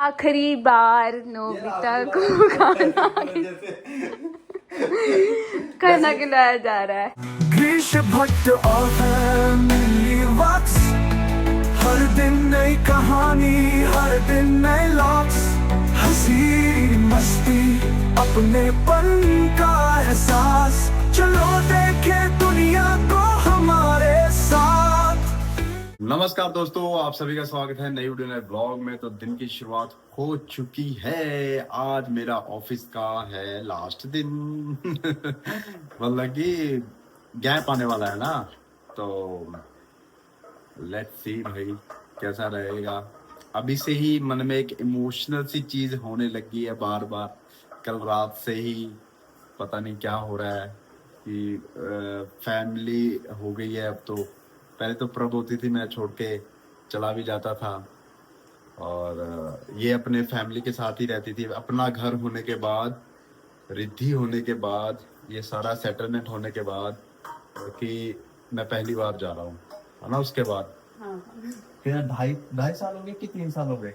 आखिरी बार नोबिता को खाना खिलाया जा रहा है। ग्रीष्म भट्ट और फैमिली वॉक्स, हर दिन नई कहानी, हर दिन नए लॉक्स, हंसी मस्ती अपनेपन का एहसास, चलो देखे दुनिया को हमारे साथ। नमस्कार दोस्तों, आप सभी का स्वागत है नई वीडियो नए ब्लॉग में। तो दिन की शुरुआत हो चुकी है। आज मेरा ऑफिस का है लास्ट दिन मतलब कि गैप आने वाला है ना, तो लेट्स सी भाई कैसा रहेगा। अभी से ही मन में एक इमोशनल सी चीज होने लगी है बार बार। कल रात से ही पता नहीं क्या हो रहा है कि फैमिली हो गई है अब। तो पहले तो प्रभ होती थी, मैं छोड़ के चला भी जाता था, और ये अपने फैमिली के साथ ही रहती थी। अपना घर होने के बाद, रिद्धि होने के बाद, ये सारा सेटलमेंट होने के बाद कि मैं पहली बार जा रहा हूँ, है ना। उसके बाद फिर ढाई ढाई साल हो गए कि 3 साल हो गए?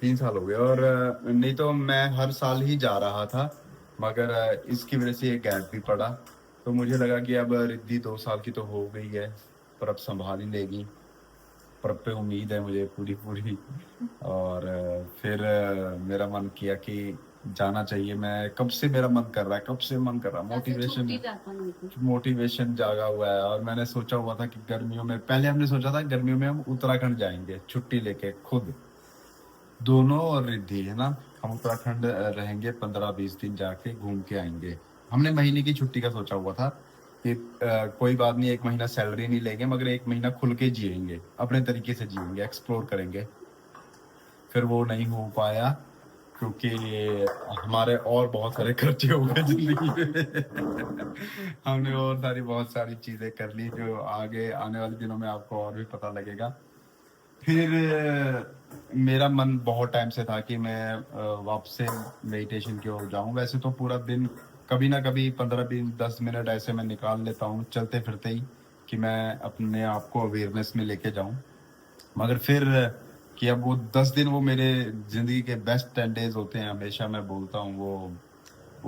3 साल हो गए। और नहीं तो मैं हर साल ही जा रहा था, मगर इसकी वजह से ये गैप भी पड़ा। तो मुझे लगा कि अब रिद्धि 2 साल की तो हो गई है, पर अब संभाल ही लेगी। पर पे उम्मीद है मुझे पूरी पूरी। और फिर मेरा मन किया कि जाना चाहिए। मैं कब से मेरा मन कर रहा है, कब से मन कर रहा है, मोटिवेशन जागा हुआ है। और मैंने सोचा हुआ था कि गर्मियों में, पहले हमने सोचा था गर्मियों में हम उत्तराखंड जाएंगे छुट्टी लेके खुद, दोनों और रिद्धि, है ना। हम उत्तराखंड रहेंगे 15-20 दिन, जाके घूम के आएंगे। हमने महीने की छुट्टी का सोचा हुआ था कि कोई बात नहीं, 1 महीना सैलरी नहीं लेंगे, मगर 1 महीना खुल के जिएंगे, अपने तरीके से जिएंगे, एक्सप्लोर करेंगे। फिर वो नहीं हो पाया क्योंकि हमारे और बहुत सारे खर्चे हो गए जिंदगी में हमने और बहुत सारी चीजें कर ली, जो आगे आने वाले दिनों में आपको और भी पता लगेगा। फिर मेरा मन बहुत टाइम से था कि मैं वापस से मेडिटेशन की ओर जाऊं। वैसे तो पूरा दिन कभी ना कभी 15-10 मिनट ऐसे मैं निकाल लेता हूं चलते फिरते ही, कि मैं अपने आप को अवेयरनेस में लेके जाऊं। मगर फिर कि अब वो 10 दिन वो मेरे जिंदगी के बेस्ट 10 डेज होते हैं, हमेशा मैं बोलता हूँ। वो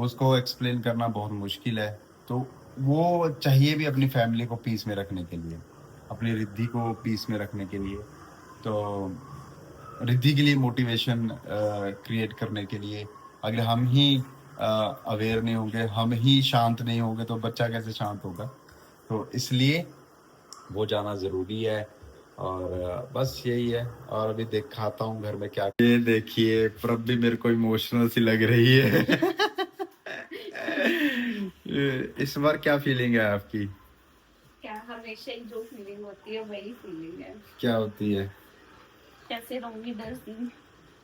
उसको एक्सप्लेन करना बहुत मुश्किल है। तो वो चाहिए भी अपनी फैमिली को पीस में रखने के लिए, अपनी रिद्धि को पीस में रखने के लिए। तो रिद्धि के लिए मोटिवेशन क्रिएट करने के लिए, अगर हम ही अवेयर नहीं होंगे, हम ही शांत नहीं होंगे, तो बच्चा कैसे शांत होगा। तो इसलिए वो जाना जरूरी है। और बस यही है। और अभी दिखाता हूँ घर में क्या। ये देखिए, प्रभ भी मेरे को इमोशनल सी लग रही है इस बार क्या फीलिंग है आपकी? क्या हमेशा ही जो फीलिंग होती है वही फीलिंग है। क्या होती है? कैसे रहूंगी 10 दिन?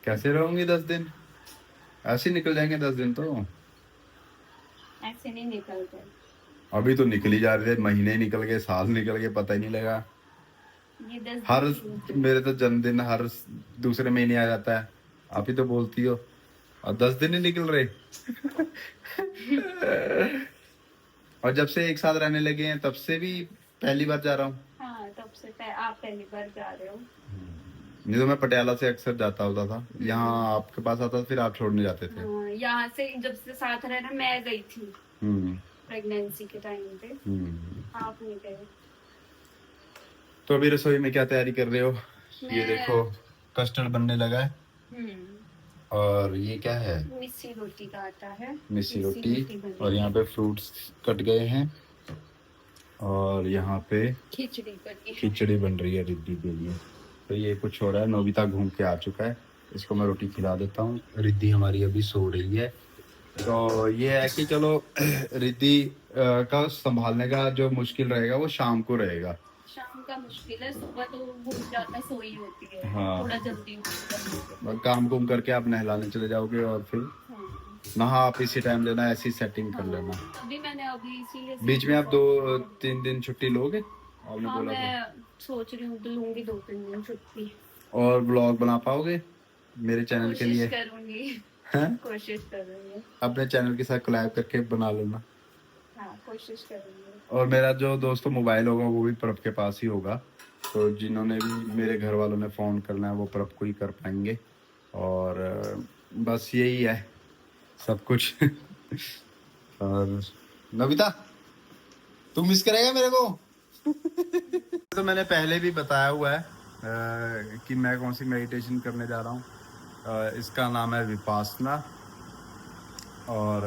कैसे रहूंगी 10 दिन? ऐसे निकल जाएंगे 10 दिन तो। ऐसे नहीं निकलते। अभी तो निकल ही जा रहे थे, महीने निकल गए, साल निकल गए, पता ही नहीं लगा। ये 10 हर दिन मेरे तो जन्मदिन हर दूसरे महीने आ जाता है। आप ही तो बोलती हो, और 10 दिन ही निकल रहे और जब से एक साथ रहने लगे हैं तब से भी पहली बार जा रहा हूँ। हाँ, तब से आप पहली बार जा रहे हो। नहीं तो मैं पटियाला से अक्सर जाता होता था, यहाँ आपके पास आता था, फिर आप छोड़ने जाते थे। यहाँ से जब से साथ रहना, मैं गई थी प्रेगनेंसी के टाइम पे, आप नहीं गए। तो अभी रसोई में क्या तैयारी कर रहे हो? ये देखो कस्टर्ड बनने लगा है। और ये क्या है? मिस्सी रोटी का आटा है। मिस्सी रोटी। और यहाँ पे फ्रूट्स कट गए हैं, और यहाँ पे खिचड़ी बन रही है रिद्धि के लिए। तो ये कुछ हो रहा है। नोबिता घूम के आ चुका है, इसको मैं रोटी खिला देता हूँ। रिद्धि हमारी अभी सो रही है। तो ये है कि चलो रिद्धि का संभालने का जो मुश्किल रहेगा वो शाम को रहेगा। शाम का मुश्किल है, सुबह तो बहुत ज्यादा सोई होती है। हाँ, थोड़ा जल्दी उठना। काम कुम करके आप नहलाने चले जाओगे, और फिर नहा आप इसी टाइम लेना, ऐसी सेटिंग कर लेना। अभी मैंने इसीलिए बीच में आप 2-3 दिन छुट्टी लोगे? आपने बोला मैं सोच रही हूँ तो लूंगी 2-3 दिन छुट्टी। और ब्लॉग बना पाओगे मेरे चैनल के लिए? करूंगी, कोशिश करूंगी। अपने चैनल के साथ कोलैब करके बना लेना। हाँ, हाँ कोशिश करेंगे। और मेरा जो दोस्तों मोबाइल होगा वो भी प्रभ के पास ही होगा, तो जिन्होंने भी मेरे घर वालों ने फ़ोन करना है वो प्रभ को ही कर पाएंगे। और बस यही है सब कुछ। और नविता तुम मिस करेगा मेरे को? तो मैंने पहले भी बताया हुआ है कि मैं कौन सी मेडिटेशन करने जा रहा हूँ। इसका नाम है विपासना, और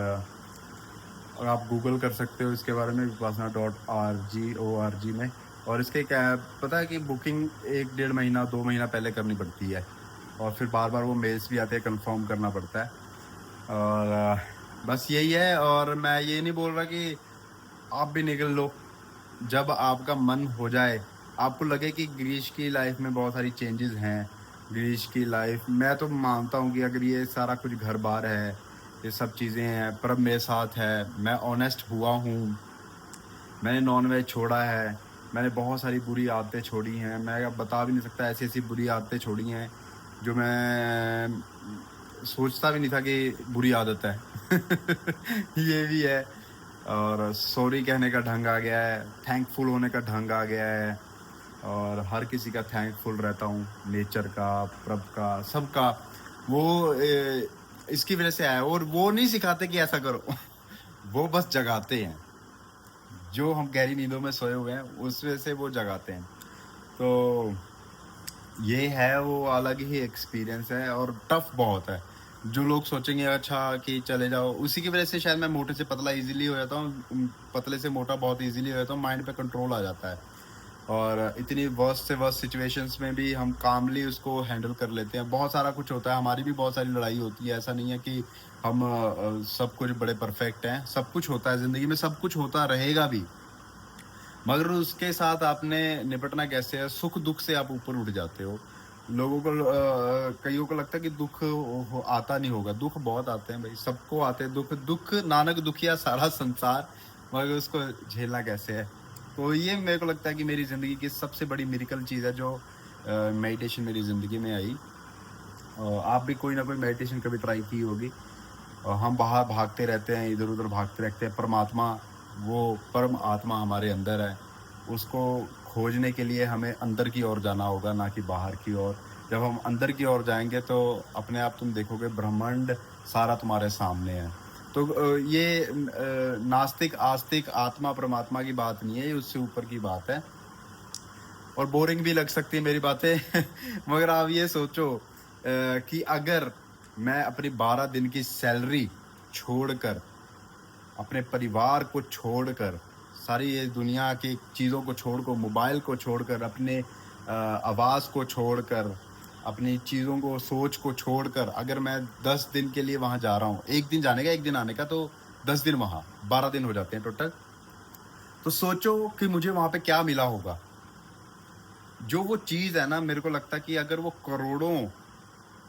आप गूगल कर सकते हो इसके बारे में, vipassana.org में। और इसके क्या पता है कि बुकिंग 1-1.5 महीना 2 महीना पहले करनी पड़ती है, और फिर बार बार वो मेल्स भी आते हैं, कंफर्म करना पड़ता है। और बस यही है। और मैं ये नहीं बोल रहा कि आप भी निकल लो, जब आपका मन हो जाए, आपको लगे कि गिरीश की लाइफ में बहुत सारी चेंजेस हैं, गिरीश की लाइफ, मैं तो मानता हूँ कि अगर ये सारा कुछ घर बार है, ये सब चीज़ें हैं, प्रभ मेरे साथ है, मैं ऑनेस्ट हुआ हूँ, मैंने नॉन वेज छोड़ा है, मैंने बहुत सारी बुरी आदतें छोड़ी हैं, मैं अब बता भी नहीं सकता, ऐसी ऐसी बुरी आदतें छोड़ी हैं जो मैं सोचता भी नहीं था कि बुरी आदत है। ये भी है। और सॉरी कहने का ढंग आ गया है, थैंकफुल होने का ढंग आ गया है, और हर किसी का थैंकफुल रहता हूँ, नेचर का, प्रभ का, सबका। वो इसकी वजह से आया। और वो नहीं सिखाते कि ऐसा करो, वो बस जगाते हैं। जो हम गहरी नींदों में सोए हुए हैं उस वजह से वो जगाते हैं। तो ये है, वो अलग ही एक्सपीरियंस है, और टफ बहुत है। जो लोग सोचेंगे अच्छा कि चले जाओ, उसी की वजह से शायद मैं मोटे से पतला इजीली हो जाता हूँ, पतले से मोटा बहुत इजीली हो जाता हूँ, माइंड पे कंट्रोल आ जाता है। और इतनी वर्स्ट से वर्स्ट सिचुएशंस में भी हम कामली उसको हैंडल कर लेते हैं। बहुत सारा कुछ होता है, हमारी भी बहुत सारी लड़ाई होती है, ऐसा नहीं है कि हम सब कुछ बड़े परफेक्ट हैं। सब कुछ होता है ज़िंदगी में, सब कुछ होता रहेगा भी, मगर उसके साथ आपने निपटना कैसे है। सुख दुख से आप ऊपर उठ जाते हो। लोगों को कईयों को लगता है कि दुख आता नहीं होगा, दुख बहुत आते हैं भाई, सबको आते हैं दुख। दुख नानक दुखिया सारा संसार, मगर उसको झेलना कैसे है। तो ये मेरे को लगता है कि मेरी ज़िंदगी की सबसे बड़ी मिरेकल चीज़ है जो मेडिटेशन मेरी ज़िंदगी में आई। आप भी कोई ना कोई मेडिटेशन कभी ट्राई की होगी। हम बाहर भागते रहते हैं, इधर उधर भागते रहते हैं। परमात्मा, वो परम आत्मा हमारे अंदर है, उसको खोजने के लिए हमें अंदर की ओर जाना होगा, ना कि बाहर की ओर। जब हम अंदर की ओर जाएंगे तो अपने आप तुम देखोगे ब्रह्मांड सारा तुम्हारे सामने है। तो ये नास्तिक आस्तिक आत्मा परमात्मा की बात नहीं है, ये उससे ऊपर की बात है। और बोरिंग भी लग सकती है मेरी बातें मगर आप ये सोचो कि अगर मैं अपनी 12 दिन की सैलरी छोड़कर, अपने परिवार को छोड़कर, सारी ये दुनिया की चीज़ों को छोड़कर, मोबाइल को छोड़कर, अपने आवाज़ को छोड़कर, अपनी चीज़ों को, सोच को छोड़कर, अगर मैं 10 दिन के लिए वहाँ जा रहा हूँ, 1 दिन जाने का 1 दिन आने का, तो 10 दिन वहाँ, 12 दिन हो जाते हैं टोटल। तो सोचो कि मुझे वहाँ पे क्या मिला होगा। जो वो चीज़ है ना, मेरे को लगता है कि अगर वो करोड़ों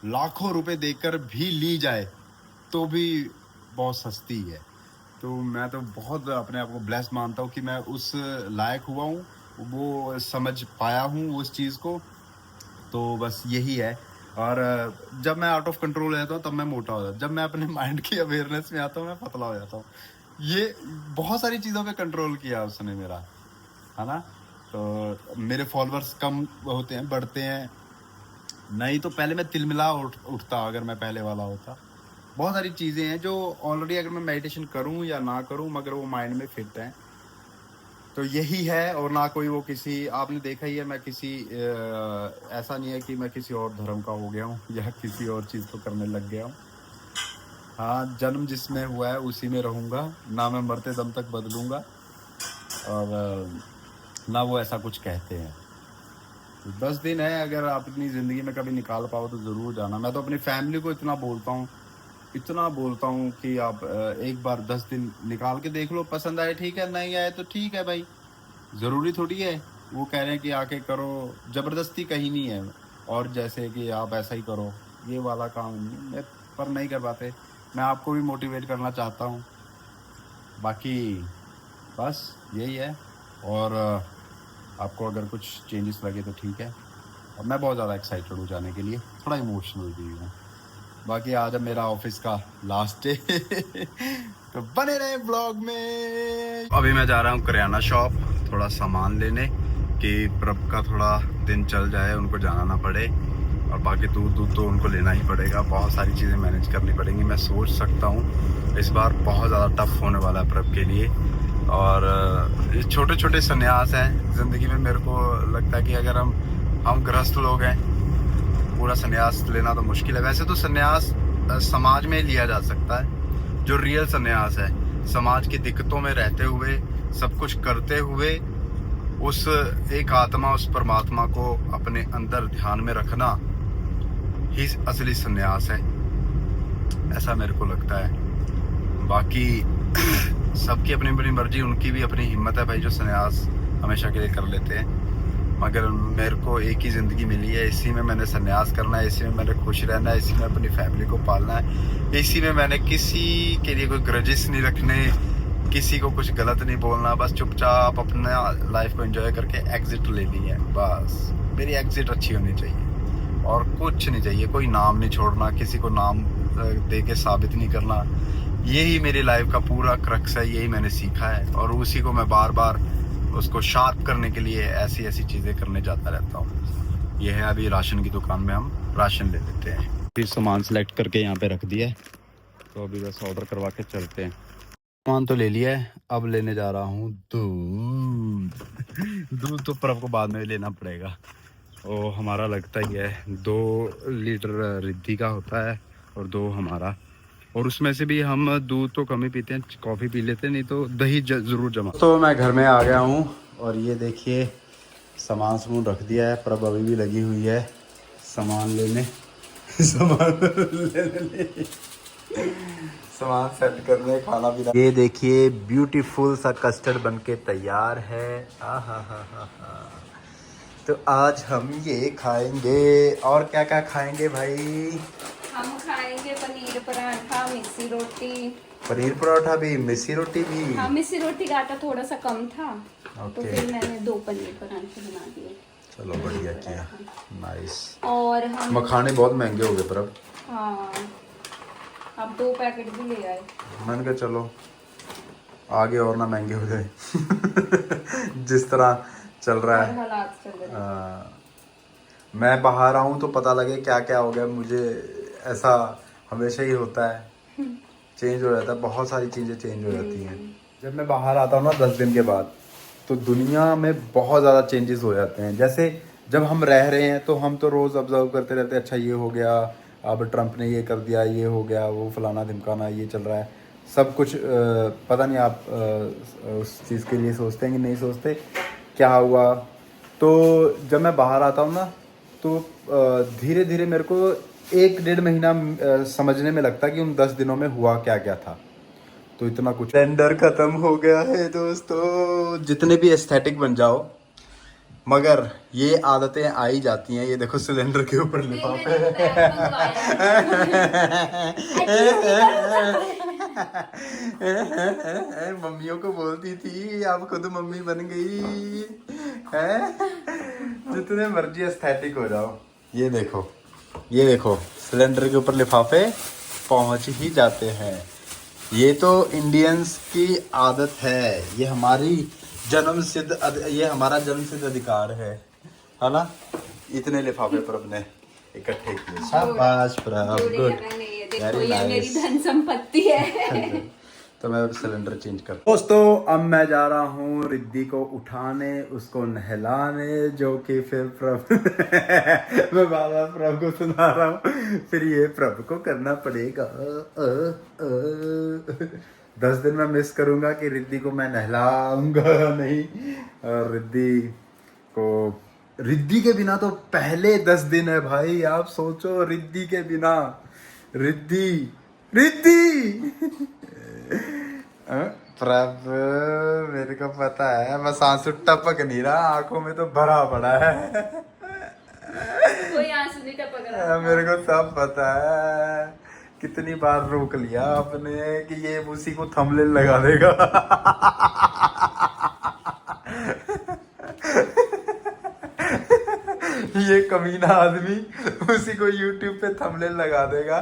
लाखों रुपए देकर भी ली जाए तो भी बहुत सस्ती है। तो मैं तो बहुत अपने आप को ब्लेस्ड मानता हूँ कि मैं उस लायक हुआ हूँ, वो समझ पाया हूँ उस चीज़ को। तो बस यही है। और जब मैं आउट ऑफ कंट्रोल हो जाता हूँ तब मैं मोटा हो जाता हूँ, जब मैं अपने माइंड की अवेयरनेस में आता हूँ मैं पतला हो जाता हूँ। ये बहुत सारी चीज़ों पे कंट्रोल किया उसने मेरा, है ना। तो मेरे फॉलोअर्स कम होते हैं, बढ़ते हैं, नहीं तो पहले मैं तिलमिला उठता अगर मैं पहले वाला होता। बहुत सारी चीज़ें हैं जो ऑलरेडी अगर मैं मेडिटेशन करूं या ना करूं, मगर वो माइंड में फिट हैं। तो यही है। और ना कोई वो किसी, आपने देखा ही है, मैं किसी ऐसा नहीं है कि मैं किसी और धर्म का हो गया हूँ या किसी और चीज़ को करने लग गया हूँ। हाँ, जन्म जिसमें हुआ है उसी में रहूँगा, ना मैं मरते दम तक बदलूँगा, और ना वो ऐसा कुछ कहते हैं। 10 दिन है, अगर आप अपनी ज़िंदगी में कभी निकाल पाओ तो ज़रूर जाना। मैं तो अपनी फैमिली को इतना बोलता हूँ कि आप एक बार 10 दिन निकाल के देख लो, पसंद आए ठीक है, नहीं आए तो ठीक है भाई, ज़रूरी थोड़ी है वो कह रहे हैं कि आके करो, ज़बरदस्ती कहीं नहीं है। और जैसे कि आप ऐसा ही करो, ये वाला काम नहीं, पर नहीं कर पाते। मैं आपको भी मोटिवेट करना चाहता हूँ, बाकी बस यही है। और आपको अगर कुछ चेंजेस लगे तो ठीक है। और मैं बहुत ज़्यादा एक्साइटेड हूँ जाने के लिए, थोड़ा इमोशनल भी हूँ। बाकी आज मेरा ऑफिस का लास्ट डे तो बने रहे ब्लॉग में। अभी मैं जा रहा हूँ करियाना शॉप थोड़ा सामान लेने कि प्रभ का थोड़ा दिन चल जाए, उनको जाना ना पड़े, और बाकी दूध तो उनको लेना ही पड़ेगा। बहुत सारी चीज़ें मैनेज करनी पड़ेंगी। मैं सोच सकता हूँ इस बार बहुत ज़्यादा टफ होने वाला है प्रभ के लिए। और ये छोटे छोटे संन्यास हैं ज़िंदगी में। मेरे को लगता है कि अगर हम गृहस्थ लोग हैं, पूरा संन्यास लेना तो मुश्किल है। वैसे तो संन्यास समाज में लिया जा सकता है, जो रियल संन्यास है, समाज की दिक्कतों में रहते हुए सब कुछ करते हुए उस एक आत्मा, उस परमात्मा को अपने अंदर ध्यान में रखना ही असली संन्यास है, ऐसा मेरे को लगता है। बाकी सबकी अपनी अपनी मर्जी, उनकी भी अपनी हिम्मत है भाई, जो संन्यास हमेशा के लिए कर लेते हैं। मगर मेरे को एक ही ज़िंदगी मिली है, इसी में मैंने संन्यास करना है, इसी में मैंने खुश रहना है, इसी में अपनी फैमिली को पालना है, इसी में मैंने किसी के लिए कोई ग्रजेस नहीं रखने, किसी को कुछ गलत नहीं बोलना, बस चुपचाप अपना लाइफ को एंजॉय करके एग्जिट लेनी है। बस मेरी एग्जिट अच्छी होनी चाहिए और कुछ नहीं चाहिए। कोई नाम नहीं छोड़ना, किसी को नाम दे के साबित नहीं करना। यही मेरी लाइफ का पूरा क्रक्स है, यही मैंने सीखा है और उसी को मैं बार बार उसको शार्प करने के लिए ऐसी ऐसी चीज़ें करने जाता रहता हूँ। ये है अभी राशन की दुकान में, हम राशन ले लेते हैं। फिर सामान सेलेक्ट करके यहाँ पे रख दिया है, तो अभी बस ऑर्डर करवा के चलते हैं। सामान तो ले लिया है, अब लेने जा रहा हूँ दूध तो प्रभ को बाद में लेना पड़ेगा। वो हमारा लगता ही है 2 लीटर रिद्धि का होता है और 2 हमारा, और उसमें से भी हम दूध तो कम ही पीते हैं, कॉफ़ी पी लेते हैं, नहीं तो दही ज़रूर जमा। तो मैं घर में आ गया हूँ और ये देखिए सामान रख दिया है। प्रभ अभी भी लगी हुई है सामान लेने सामान सेट करने, खाना पीना। ये देखिए ब्यूटीफुल सा कस्टर्ड बनके तैयार है। आहा। तो आज हम ये खाएंगे। और क्या क्या खाएंगे भाई? हम खाएंगे पनीर पराठा, मिस्सी रोटी। पनीर पराठा भी, मिस्सी रोटी भी। हाँ, मिस्सी रोटी का आटा थोड़ा सा कम था, तो ओके। फिर मैंने 2 पनीर पराठे बना दिए। चलो बढ़िया किया, नाइस। और हम मखाने बहुत महंगे हो गए प्रभ। हाँ, अब 2 पैकेट भी ले आए। मैंने कहा चलो आगे और ना महंगे हो जाए जिस तरह चल रहा है हालात चल रहे हैं। मैं बाहर आऊँ तो पता लगे क्या क्या हो गया मुझे। ऐसा हमेशा ही होता है, चेंज हो जाता है, बहुत सारी चीज़ें चेंज हो जाती हैं। जब मैं बाहर आता हूँ ना 10 दिन के बाद, तो दुनिया में बहुत ज़्यादा चेंजेस हो जाते हैं। जैसे जब हम रह रहे हैं तो हम तो रोज़ ऑब्जर्व करते रहते हैं, अच्छा ये हो गया, अब ट्रम्प ने ये कर दिया, ये हो गया, वो फलाना ढिमकाना, ये चल रहा है, सब कुछ पता नहीं आप उस चीज़ के लिए सोचते हैं कि नहीं सोचते, क्या हुआ। तो जब मैं बाहर आता हूँ ना, तो धीरे धीरे मेरे को 1-1.5 महीना समझने में लगता है कि उन 10 दिनों में हुआ क्या क्या था। तो इतना कुछ टेंडर खत्म हो गया है दोस्तों। जितने भी एस्थेटिक बन जाओ, मगर ये आदतें आ ही जाती हैं। ये देखो सिलेंडर के ऊपर लिफाफे मम्मियों को बोलती थी, अब खुद मम्मी बन गई है। जितने मर्जी एस्थेटिक हो जाओ, ये देखो सिलेंडर के ऊपर लिफाफे पहुंच ही जाते हैं। ये तो इंडियंस की आदत है, ये हमारी ये हमारा जन्मसिद्ध अधिकार है ना। इतने लिफाफे पर अपने इकट्ठे किए, शाबाश प्रभ, गुड, ये मेरी धन संपत्ति है। तो मैं सिलेंडर चेंज कर। दोस्तों अब मैं जा रहा हूँ रिद्धि को उठाने, उसको नहलाने, जो कि फिर प्रभ मैं बाबा प्रभ को सुना रहा हूँ, फिर ये प्रभ को करना पड़ेगा। 10 दिन मैं मिस करूंगा कि रिद्धि को मैं नहलाऊंगा नहीं। और रिद्धि के बिना तो पहले 10 दिन है भाई, आप सोचो, रिद्धि के बिना। रिद्धि प्रभ, मेरे को पता है, बस आंसू टपक नहीं रहा, आंखों में तो भरा पड़ा है। कोई आंसू नहीं टपक रहा। मेरे को सब पता है, कितनी बार रोक लिया आपने कि ये उसी को थंबनेल लगा देगा। ये कमीना आदमी उसी को YouTube पे थंबनेल लगा देगा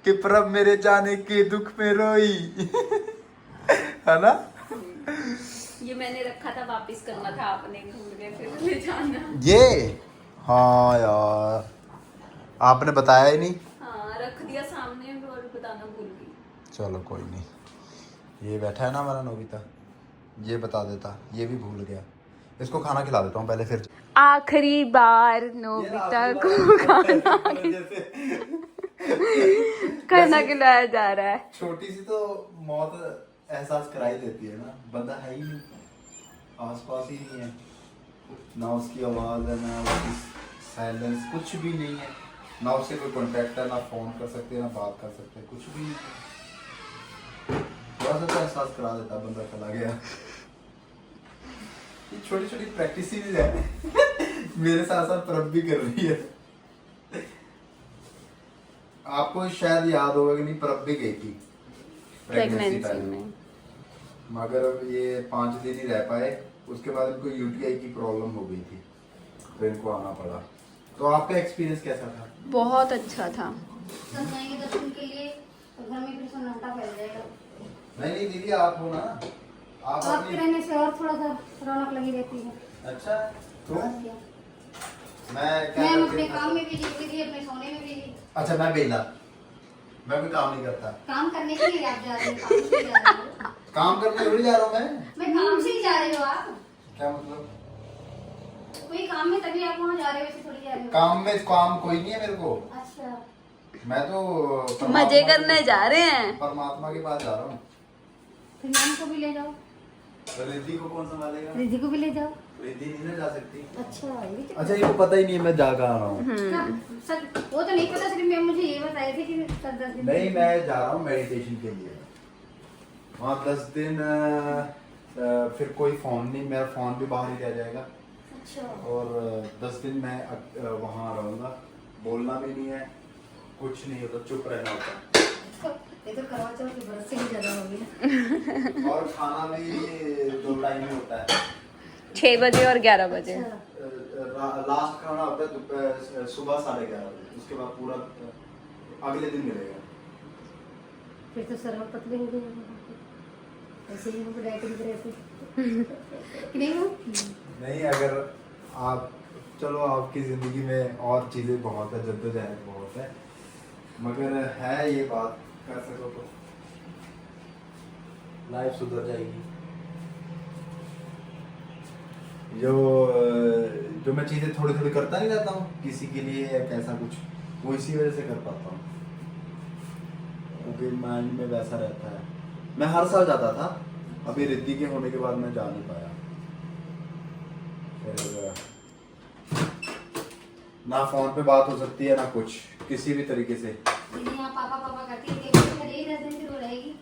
कि प्रभ मेरे जाने के दुख में रोई। है ना? ये मैंने रखा था, वापस करना था, आपने भूल गए फिर ले जाना। ये हाँ यार, आपने बताया ही नहीं। हाँ रख दिया सामने और बताना भूल गई। चलो कोई नहीं, ये बैठा है ना हमारा नोबिता, ये बता देता, ये भी भूल गया। इसको खाना खिला देता हूँ पहले, फिर आखिरी बार नोबिता को खाना खिलाया जा रहा है। छोटी सी तो मौत एहसास कराई देती है ना, बंदा है ही नहीं, आसपास ही नहीं है, ना उसकी आवाज़ है, ना उसकी साइलेंस, कुछ भी नहीं है, ना उससे कोई कांटेक्ट है, ना फोन कर सकते हैं, ना बात कर सकते हैं, कुछ भी नहीं। थोड़ा सा तो एहसास करा देता बंदा चला गया। ये छोटी छोटी प्रैक्टिस ही है मेरे साथ साथ परब भी कर रही है। आपको शायद याद होगा कि नहीं, परब भी गई थी प्रेगनेंसी में, मगर अब ये 5 दिन ही रह पाए, उसके बाद इनको यूटीआई की प्रॉब्लम हो गई थी, तो इनको आना पड़ा। तो आपका एक्सपीरियंस कैसा था? बहुत अच्छा था। सब जाएंगे दर्शन के लिए, तो घर में फिर सन्नाटा फैल जाएगा। नहीं दीदी, आप हो ना, आप आपके रहने से और थोड़ा सा रौनक लगी रहती है। अच्छा तो मैं अपने काम में बिजी हुई थी, अपने सोने में बिजी। अच्छा मैं बेला, मैं कोई काम नहीं करता। काम करने के लिए आप जा रहे हो, काम से ही जा रहे हो। काम करने थोड़ी जा रहा हूँ मैं काम से ही जा रहे हो आप। क्या मतलब? कोई काम में तभी आप वहाँ जा रहे हो, वैसे थोड़ी जा रहे हो। काम कोई नहीं है मेरे को। अच्छा, मैं तो मजे करने जा रहे हैं, परमात्मा के पास जा रहा हूँ। फिर मैम को भी ले जाओ। रिद्धि को कौन संभालेगा? रिद्धि को भी ले जाओ। रिद्धि नहीं ना जा सकती। अच्छा ये पता ही नहीं है मैं जा कहाँ रहा हूँ। वो तो नहीं पता, सिर्फ मैम मुझे ये बताए थे कि 10 दिन। नहीं, मैं जा रहा हूँ मेडिटेशन के लिए वहाँ 10 दिन। फिर कोई फोन नहीं, मेरा फोन भी बाहर ही रह जाएगा। अच्छा। और 10 दिन मैं वहाँ रहूँगा, बोलना भी नहीं है, कुछ नहीं होता, चुप रहना होता है। ये तो करवा चौथ के बरस से भी ज्यादा होगी। और खाना भी 2 टाइम में होता है, 6 बजे और 11 बजे। लास्ट खाना होता है सुबह 11:30 बजे, उसके बाद पूरा अगले दिन मिलेगा। फिर तो सर हम पतले हो गए, ऐसे ही हमको डाइटिंग पे रहते कि नहीं हो? नहीं, अगर आप चलो, आपकी ज़िंदगी में और चीज़ें बहुत है, जद्दोजहद बहुत है, मगर है ये बात, कर सको तो लाइफ सुधर जाएगी। जो मैं चीज़ें थोड़ी थोड़ी करता नहीं रहता हूँ किसी के लिए या कैसा कुछ, वो इसी वजह से कर पाता हूँ, क्योंकि माइंड में वैसा रहता है। मैं हर साल जाता था, अभी रिद्धि के होने के बाद मैं जा नहीं पाया। ना फोन पे बात हो सकती है, ना कुछ किसी भी तरीके से। दीदी यहाँ पापा पापा करती है, 10 दिन फिर वो रहेगी।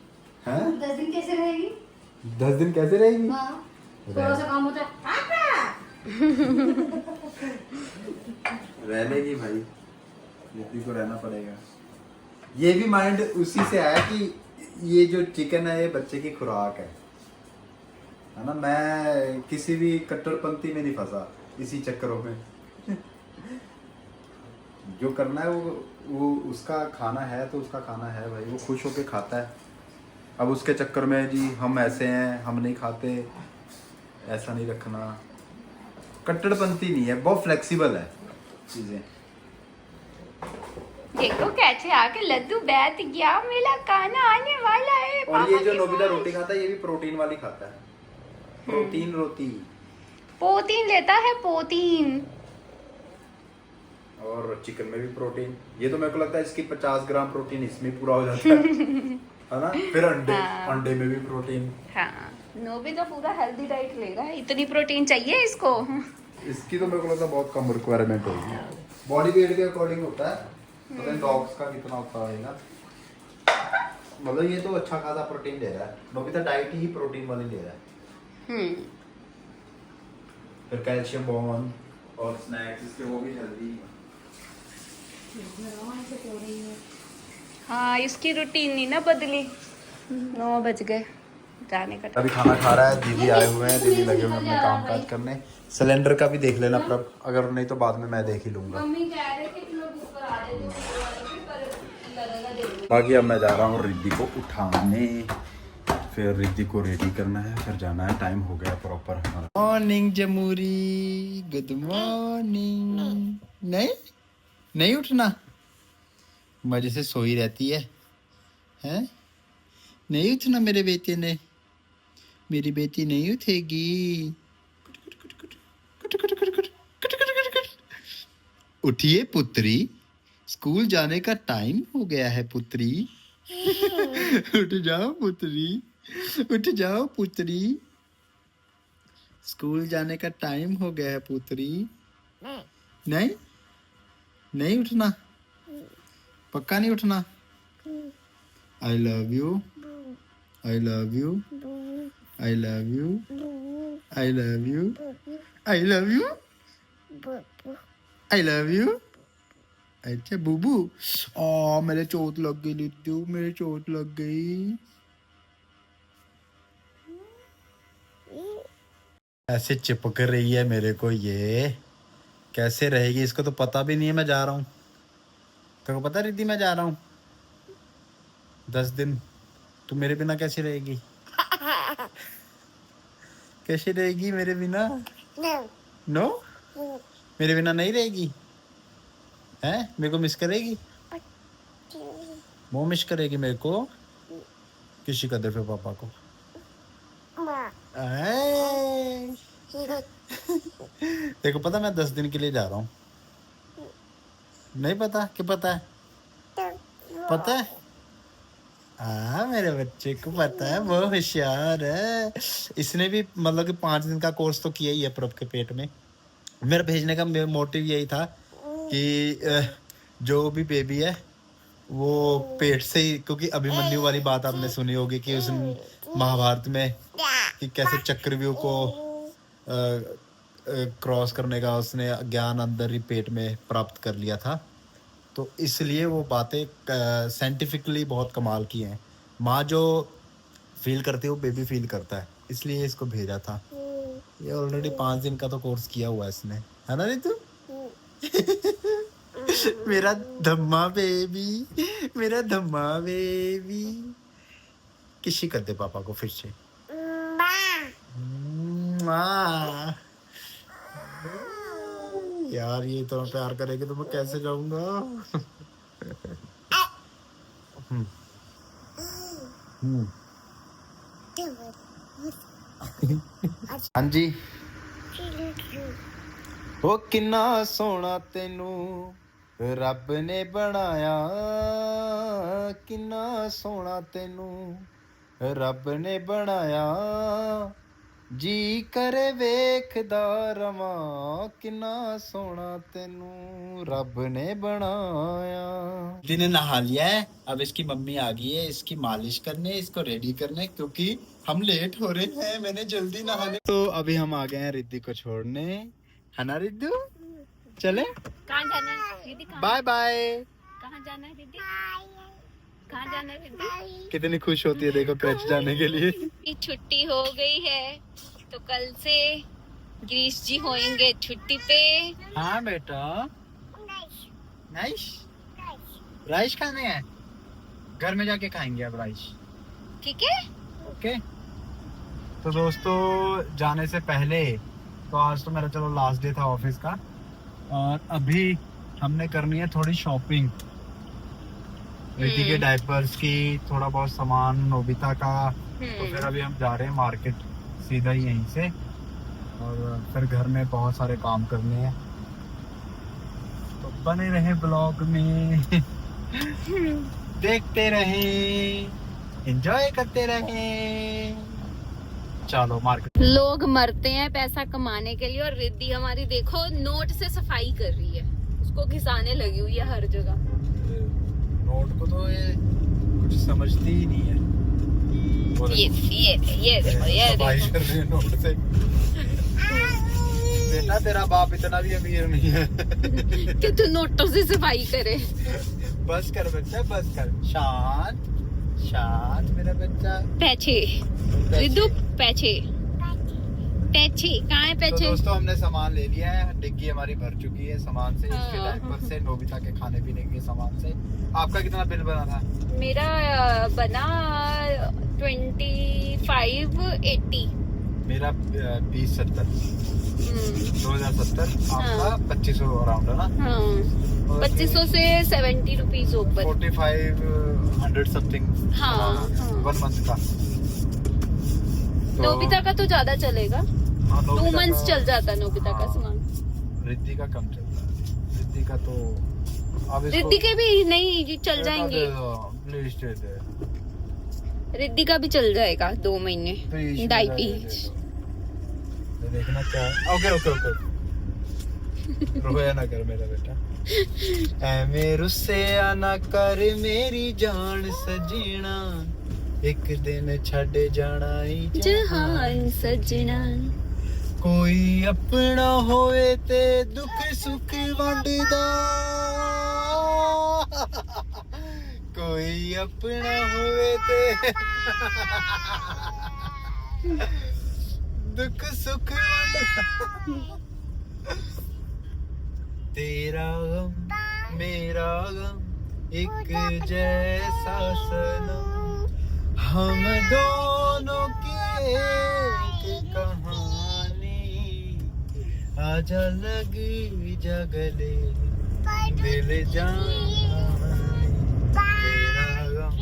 हैं? 10 दिन कैसे रहेगी? 10 दिन कैसे रहेगी? हाँ, थोड़ा सा काम होता है, पापा। रह लेगी भाई, रिद्धि को रहना पड़ेगा। ये भी माइंड उसी से आया कि ये जो चिकन है ये बच्चे की खुराक है ना। मैं किसी भी कट्टरपंथी में नहीं फंसा इसी चक्करों में। जो करना है वो उसका खाना है तो उसका खाना है भाई, वो खुश होके खाता है। अब उसके चक्कर में जी हम ऐसे हैं, हम नहीं खाते, ऐसा नहीं रखना। कट्टरपंथी नहीं है, बहुत फ्लेक्सिबल है चीजें। देखो कैसे आके लड्डू बैठ गया, मेरा खाना आने वाला है। और ये जो नोबिता रोटी खाता है ये भी प्रोटीन वाली खाता है, प्रोटीन रोटी। प्रोटीन लेता है, प्रोटीन। और चिकन में भी प्रोटीन। ये तो मेरे को लगता है इसकी 50 ग्राम प्रोटीन इसमें पूरा हो जाता है ना। फिर अंडे में भी प्रोटीन। हाँ, नोबिता पूरा हेल्दी डाइट लेगा, इतनी प्रोटीन चाहिए इसको। इसकी तो मेरे को लगता है बहुत कम रिक्वायरमेंट होगी, बॉडी वेट के अकॉर्डिंग होता है। पता नहीं डॉग्स का कितना होता होगा, मतलब ये तो अच्छा खासा प्रोटीन ले रहा है। नोबिता डाइट ही प्रोटीन वाली ले रहा है। फिर कैल्शियम बोन और स्नैक्स इसके वो भी हेल्दी। हाँ, इसकी रूटीन नहीं ना बदली। 9 बज गए जाने का। अभी खाना खा रहा है, दीदी आए हुए हैं, दीदी लगे हुए हैं अपने काम काज करने। सिलेंडर का भी देख लेना प्रभ, अगर नहीं तो बाद में मैं देख ही लूंगा। मम्मी कह रहे थे कि लोग ऊपर आ जाए तो पर लगेगा। बाकी अब मैं जा रहा हूँ रिद्धि को उठाने। फिर रिद्धि को रेडी करना है, फिर जाना है, टाइम हो गया प्रॉपर हमारा। मॉर्निंग जमूरी, गुड मॉर्निंग। नहीं उठना, मजे से सोई रहती है, हैं? नहीं उठना मेरे बेटे ने, मेरी बेटी नहीं उठेगी। उठिए पुत्री, स्कूल जाने का टाइम हो गया है पुत्री। उठ जाओ पुत्री, उठ जाओ पुत्री, स्कूल जाने का टाइम हो गया है पुत्री। नहीं उठना, पक्का नहीं उठना। I love you, I love you, I love you, I love you, I love you, I love you. अच्छा बूबू, ओ मेरे चोट लग गई लिट्टू, मेरे चोट लग गई। ऐसे चिपक रही है मेरे को, ये कैसे रहेगी? इसको तो पता भी नहीं है मैं जा रहा हूँ। तेरे को पता रिद्धि मैं जा रहा हूँ 10 दिन, तू मेरे बिना कैसे रहेगी? कैसे रहेगी मेरे बिना? नो मेरे बिना नहीं रहेगी हैं? मेरे को मिस करेगी? वो मिस करेगी मेरे को? किसी का दे फिर पापा को। देखो पता मैं 10 दिन के लिए जा रहा हूँ। नहीं पता? क्या पता है? पता है? मेरे बच्चे को पता है, वो होशियार है। इसने भी मतलब कि 5 दिन का कोर्स तो किया ही है प्रभ के पेट में। मेरा भेजने का मोटिव यही था कि जो भी बेबी है वो पेट से ही, क्योंकि अभिमन्यु वाली बात आपने सुनी होगी कि उस महाभारत में कि कैसे चक्रव्यूह को क्रॉस करने का उसने ज्ञान अंदर ही पेट में प्राप्त कर लिया था। तो इसलिए वो बातें साइंटिफिकली बहुत कमाल की हैं। माँ जो फील करती है वो बेबी फील करता है, इसलिए इसको भेजा था। ये ऑलरेडी 5 दिन का तो कोर्स किया हुआ है इसने, है ना रितु? मेरा धम्मा बेबी, मेरा धम्मा बेबी। किसी कर दे पापा को फिर से। माँ यार ये तो प्यार करेगी तो मैं कैसे जाऊंगा? हाँ जी। वो किन्ना सोना तेनू रब ने बनाया, किन्ना सोना तेनू रब ने बनाया, जी करे वेखदा रवा, किन्ना सोना तेनू रब ने बनाया। ने नहा लिया है, अब इसकी मम्मी आ गई है इसकी मालिश करने, इसको रेडी करने, क्योंकि हम लेट हो रहे हैं। मैंने जल्दी नहा लिया। तो अभी हम आ गए हैं रिद्धि को छोड़ने, है ना रिद्धि? चले? कहाँ जाना है रिद्धि? Bye bye. कहाँ जाना है रिद्धि? कहाँ जाना है रिद्धि? कितनी खुश होती है देखो क्रच जाने के लिए। छुट्टी हो गई है तो कल से गिरीश जी होंगे छुट्टी पे। हाँ बेटा। नाइस। राइस खाने हैं, घर में जाके खाएंगे अब राइस। ठीक है, ओके। तो दोस्तों जाने से पहले, तो आज तो मेरा चलो लास्ट डे था ऑफिस का, और अभी हमने करनी है थोड़ी शॉपिंग रिद्धि के डायपर्स की, थोड़ा बहुत सामान नोबिता का। तो फिर अभी हम जा रहे हैं मार्केट सीधा ही यहीं से, और फिर घर में बहुत सारे काम करने हैं। तो बने रहे ब्लॉग में, देखते रहे, एंजॉय करते रहे। चलो मार्केट। लोग मरते हैं पैसा कमाने के लिए, और रिद्धि हमारी देखो नोट से सफाई कर रही है, उसको घिसाने लगी हुई है हर जगह। नोट को तो ये कुछ समझती ही नहीं है। ये सफाई कर रही है नोट से। बेटा तेरा बाप इतना भी अमीर नहीं है कि तू नोटों से सफाई करे। बस कर बच्चा, बस कर। शांत शांत मेरा बच्चा। पैचे रिद्धु, पैचे पैचे कहाँ है पैचे? तो दोस्तों हमने सामान ले लिया है, डिग्गी हमारी भर चुकी है सामान से, इसके डायपर से, नोबिता के खाने पीने के सामान से। आपका कितना बिल बना था? मेरा बना 2580। मेरा 2070 2070, आपका 2500 अराउंड है ना? हाँ 2500 से 70 रुपीज ऊपर। 4500 समथिंग। हाँ, हाँ। 1 मंथ का। नोबिता का तो ज्यादा चलेगा, हाँ, 2 मंथ्स चल जाता है नोबिता का सामान। रिद्धि का कम चलता है। रिद्धि का तो अब रिद्धि के भी नहीं जी चल जाएंगे, प्लीज दे दे। रिद्धि का भी चल जाएगा 2 महीने। प्लीज डाई दे पीच दो। देखना क्या है। ओके ओके ओके रोया ना कर मेरा बेटा। ऐ मेरे से आना कर मेरी जान सजना, एक दिन छड़ जाना ही जहान सजना। कोई अपना होए ते दुख सुख वंडदा, कोई अपना होए ते दुख सुख वंडदा। तेरा गम मेरा गम एक जैसा सनम, हम दोनों की एक कहानी, आजा लगी जगले दिल जान, तेरा गम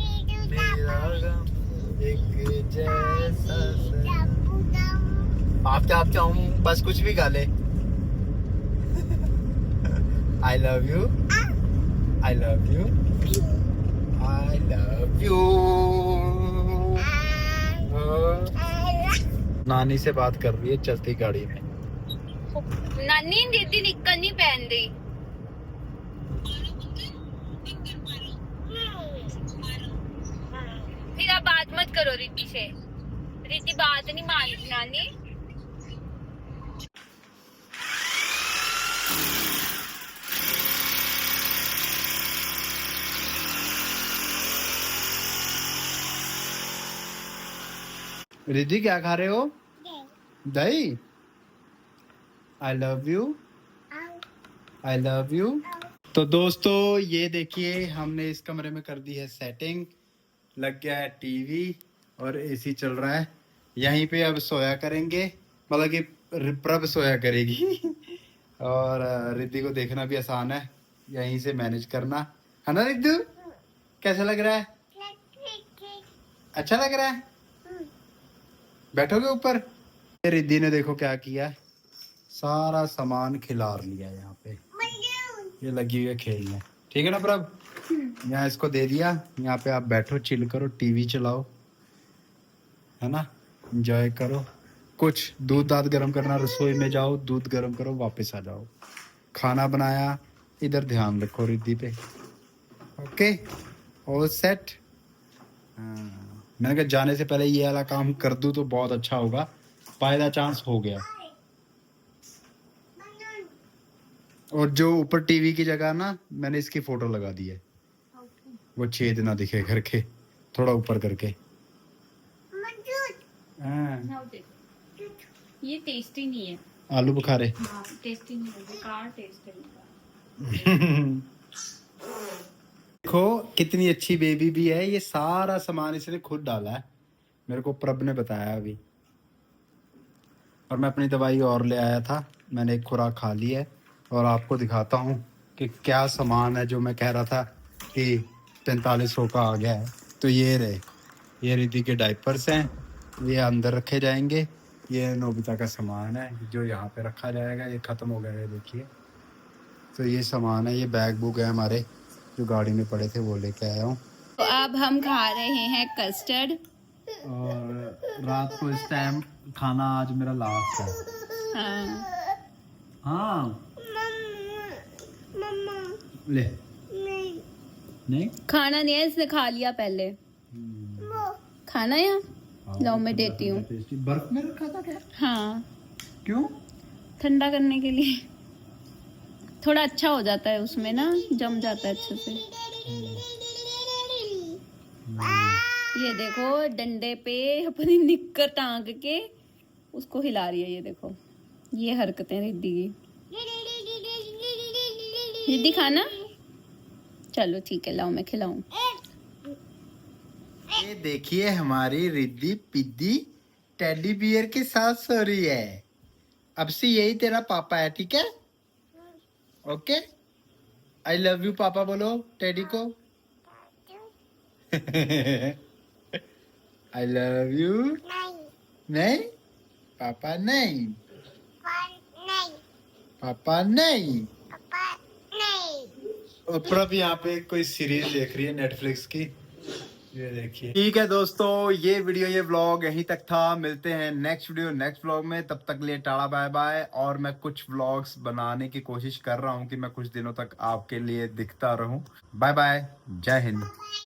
मेरा गम एक जैसा सनम। आप चाहूँ बस कुछ भी गा ले। I love you, I love you, I love you। नानी से बात कर रही है चलती गाड़ी में। नानी दीदी निक्कर नहीं पहन रही। फिर आप बात मत करो रिद्धि से, रिद्धि बात नहीं मान रही नानी। रिद्धि क्या खा रहे हो? दही। I love you, I love you. तो दोस्तों ये देखिए हमने इस कमरे में कर दी है सेटिंग, लग गया है टीवी और एसी चल रहा है। यहीं पे अब सोया करेंगे, मतलब कि प्रभ सोया करेगी और रिद्धि को देखना भी आसान है, यहीं से मैनेज करना है ना रिद्धि? कैसा लग रहा है? अच्छा लग रहा है? बैठोगे ऊपर? रिद्धि ने देखो क्या किया, सारा सामान खिलार लिया यहाँ पे, ये लगी हुई है खेलने। ठीक है ना प्रभ? यहाँ इसको दे दिया, यहाँ पे आप बैठो, चिल करो, टीवी चलाओ, है ना, एंजॉय करो। कुछ दूध दाद गर्म करना, रसोई में जाओ, दूध गर्म करो, वापस आ जाओ। खाना बनाया, इधर ध्यान रखो रिद्धि पे। Okay, all set. मैंने कहा जाने से पहले ये वाला काम कर दूं तो बहुत अच्छा होगा, फायदा चांस हो गया। और जो ऊपर टीवी की जगह ना मैंने इसकी फोटो लगा दी है, वो छेद ना दिखे करके, थोड़ा ऊपर करके। ये टेस्टी नहीं है, आलू बुखारे। हाँ, टेस्टी नहीं है, बेकार टेस्ट है। देखो कितनी अच्छी बेबी भी है, ये सारा सामान इसने खुद डाला है, मेरे को प्रभ ने बताया अभी। और मैं अपनी दवाई और ले आया था, मैंने एक खुराक खा ली है और आपको दिखाता हूँ कि क्या सामान है जो मैं कह रहा था कि 4500 का आ गया है। तो ये रहे, ये रिद्धि के डायपर्स हैं, ये अंदर रखे जाएंगे। ये नोबिता का सामान है जो यहाँ पे रखा जाएगा, ये ख़त्म हो गया है देखिए। तो ये सामान है, ये बैग बुक है हमारे जो गाड़ी में पड़े थे, वो लेके आया हूँ। तो अब हम खा रहे हैं कस्टर्ड, और रात को इस टाइम खाना आज मेरा लास्ट है। हाँ हाँ ले नहीं खाना नहीं है, इसने खा लिया पहले। खाना है यहाँ, लो मैं देती हूँ। बर्फ में रखा था क्या? हाँ, क्यों? ठंडा करने के लिए, थोड़ा अच्छा हो जाता है उसमें ना, जम जाता है अच्छे से। ये देखो डंडे पे अपनी निक्कर टांग के उसको हिला रही है, ये देखो ये हरकतें रिद्धि की। रिद्धि खाना, चलो ठीक है, लाओ मैं खिलाऊं। ये देखिए हमारी रिद्धि पिद्दी टेडी बियर के साथ सो रही है। अब से यही तेरा पापा है, ठीक है? ओके, आई लव यू पापा बोलो टेडी को। I love you. नहीं पापा नहीं, पापा नहीं। और प्रभ यहाँ पे कोई सीरीज देख रही है नेटफ्लिक्स की, ये देखिए। ठीक है दोस्तों, ये वीडियो ये व्लॉग यहीं तक था। मिलते हैं नेक्स्ट वीडियो नेक्स्ट व्लॉग में, तब तक लिए टाटा बाय बाय। और मैं कुछ व्लॉग्स बनाने की कोशिश कर रहा हूँ कि मैं कुछ दिनों तक आपके लिए दिखता रहूं। बाय बाय, जय हिंद।